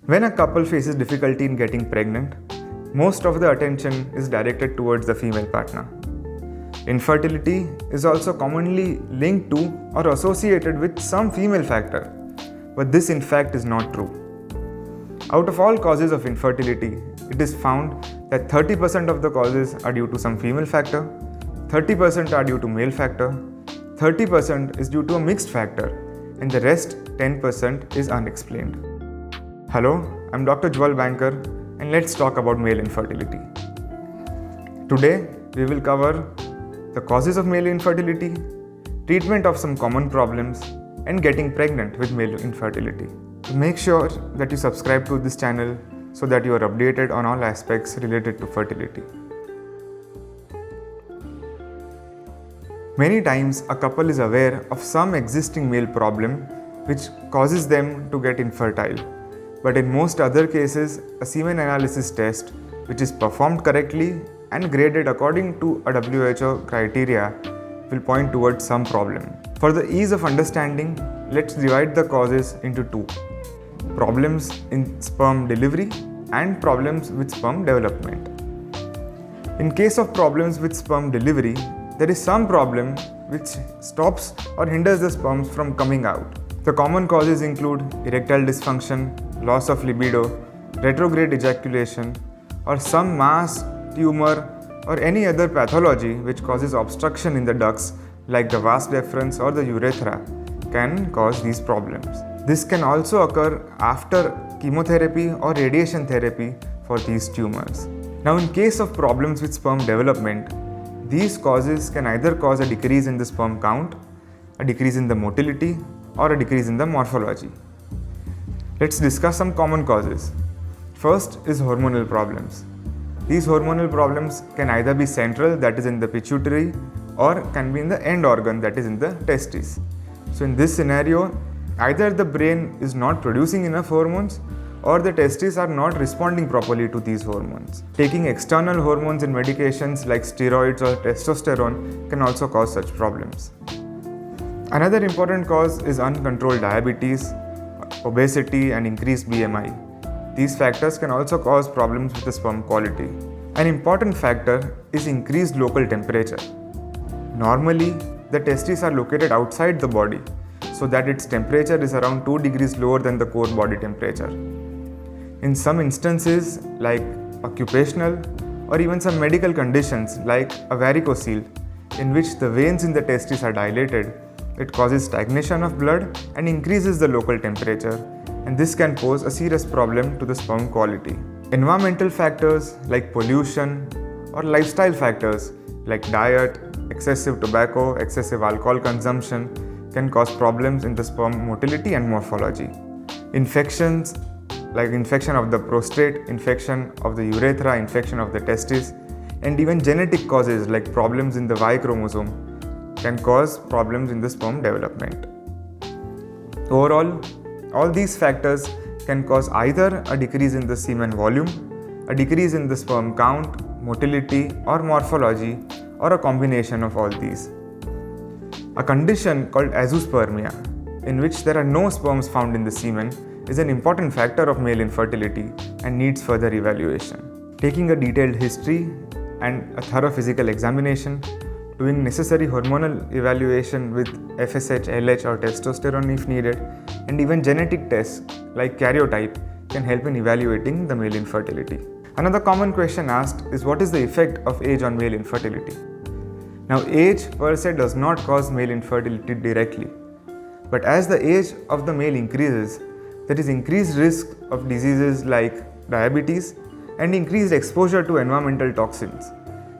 When a couple faces difficulty in getting pregnant, most of the attention is directed towards the female partner. Infertility is also commonly linked to or associated with some female factor, but this in fact is not true. Out of all causes of infertility, it is found that 30% of the causes are due to some female factor, 30% are due to male factor, 30% is due to a mixed factor, and the rest 10% is unexplained. Hello, I'm Dr. Jwal Banker, and let's talk about male infertility. Today, we will cover the causes of male infertility, treatment of some common problems, and getting pregnant with male infertility. So make sure that you subscribe to this channel so that you are updated on all aspects related to fertility. Many times, a couple is aware of some existing male problem which causes them to get infertile. But in most other cases, a semen analysis test, which is performed correctly and graded according to a WHO criteria, will point towards some problem. For the ease of understanding, let's divide the causes into two: problems in sperm delivery and problems with sperm development. In case of problems with sperm delivery, there is some problem which stops or hinders the sperms from coming out. The common causes include erectile dysfunction, loss of libido, retrograde ejaculation, or some mass, tumor, or any other pathology which causes obstruction in the ducts like the vas deferens or the urethra can cause these problems. This can also occur after chemotherapy or radiation therapy for these tumors. Now, in case of problems with sperm development, these causes can either cause a decrease in the sperm count, a decrease in the motility, or a decrease in the morphology. Let's discuss some common causes. First is hormonal problems. These hormonal problems can either be central, that is in the pituitary, or can be in the end organ, that is in the testes. So in this scenario, either the brain is not producing enough hormones or the testes are not responding properly to these hormones. Taking external hormones and medications like steroids or testosterone can also cause such problems. Another important cause is uncontrolled diabetes, obesity, and increased BMI. These factors can also cause problems with the sperm quality. An important factor is increased local temperature. Normally, the testes are located outside the body, so that its temperature is around 2 degrees lower than the core body temperature. In some instances, like occupational or even some medical conditions like a varicocele, in which the veins in the testes are dilated, it causes stagnation of blood and increases the local temperature, and this can pose a serious problem to the sperm quality. Environmental factors like pollution or lifestyle factors like diet, excessive tobacco, excessive alcohol consumption can cause problems in the sperm motility and morphology. Infections like infection of the prostate, infection of the urethra, infection of the testes, and even genetic causes like problems in the Y chromosome can cause problems in the sperm development. Overall, all these factors can cause either a decrease in the semen volume, a decrease in the sperm count, motility, or morphology, or a combination of all these. A condition called azoospermia, in which there are no sperms found in the semen, is an important factor of male infertility and needs further evaluation. Taking a detailed history and a thorough physical examination, doing necessary hormonal evaluation with FSH, LH, or testosterone if needed, and even genetic tests like karyotype can help in evaluating the male infertility. Another common question asked is, what is the effect of age on male infertility? Now, age per se does not cause male infertility directly, but as the age of the male increases, there is increased risk of diseases like diabetes and increased exposure to environmental toxins.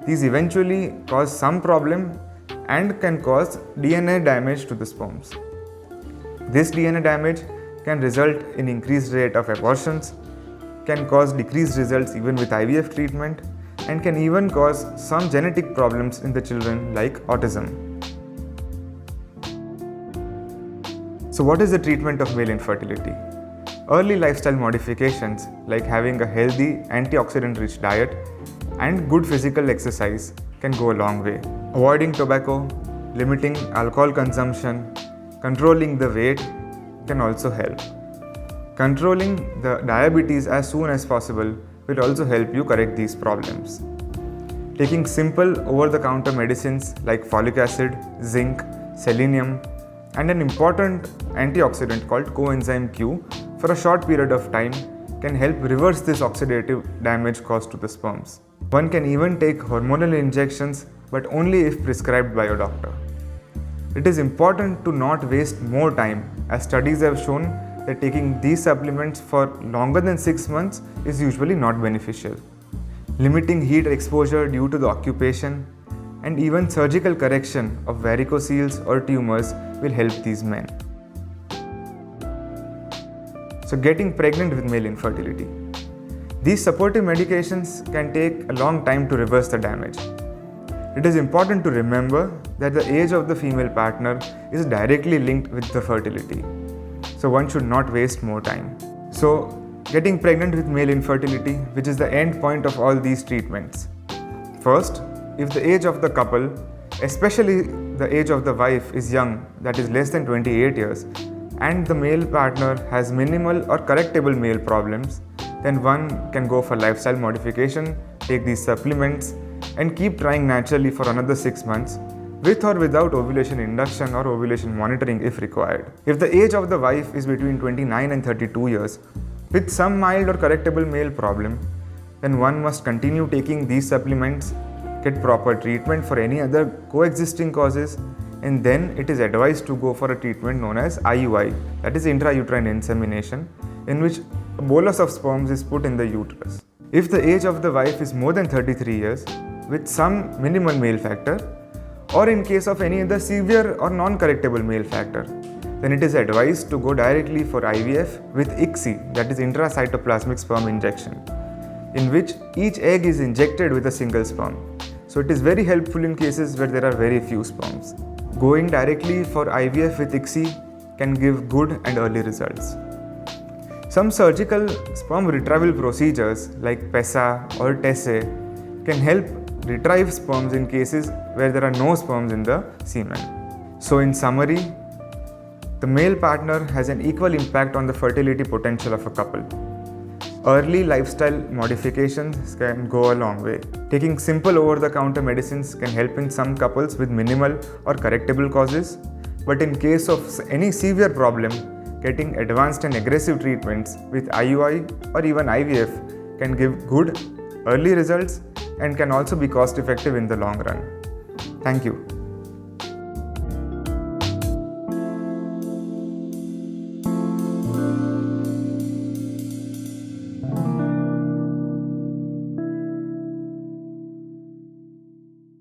These eventually cause some problem and can cause DNA damage to the sperms. This DNA damage can result in increased rate of abortions, can cause decreased results even with IVF treatment, and can even cause some genetic problems in the children like autism. So what is the treatment of male infertility? Early lifestyle modifications like having a healthy antioxidant-rich diet and good physical exercise can go a long way. Avoiding tobacco, limiting alcohol consumption, controlling the weight can also help. Controlling the diabetes as soon as possible will also help you correct these problems. Taking simple over-the-counter medicines like folic acid, zinc, selenium, and an important antioxidant called coenzyme Q for a short period of time can help reverse this oxidative damage caused to the sperms. One can even take hormonal injections, but only if prescribed by a doctor. It is important to not waste more time, as studies have shown that taking these supplements for longer than 6 months is usually not beneficial. Limiting heat exposure due to the occupation and even surgical correction of varicocele or tumors will help these men. So, getting pregnant with male infertility. These supportive medications can take a long time to reverse the damage. It is important to remember that the age of the female partner is directly linked with the fertility. So one should not waste more time. So getting pregnant with male infertility, which is the end point of all these treatments. First, if the age of the couple, especially the age of the wife, is young, that is less than 28 years, and the male partner has minimal or correctable male problems, then one can go for lifestyle modification, take these supplements, and keep trying naturally for another 6 months, with or without ovulation induction or ovulation monitoring if required. If the age of the wife is between 29 and 32 years, with some mild or correctable male problem, then one must continue taking these supplements, get proper treatment for any other coexisting causes, and then it is advised to go for a treatment known as IUI, that is intrauterine insemination, in which a bolus of sperms is put in the uterus. If the age of the wife is more than 33 years, with some minimal male factor, or in case of any other severe or non-correctable male factor, then it is advised to go directly for IVF with ICSI, that is intracytoplasmic sperm injection, in which each egg is injected with a single sperm. So it is very helpful in cases where there are very few sperms. Going directly for IVF with ICSI can give good and early results. Some surgical sperm retrieval procedures like PESA or TESE can help retrieve sperms in cases where there are no sperms in the semen. So in summary, the male partner has an equal impact on the fertility potential of a couple. Early lifestyle modifications can go a long way. Taking simple over-the-counter medicines can help in some couples with minimal or correctable causes, but in case of any severe problem, getting advanced and aggressive treatments with IUI or even IVF can give good early results and can also be cost effective in the long run. Thank you.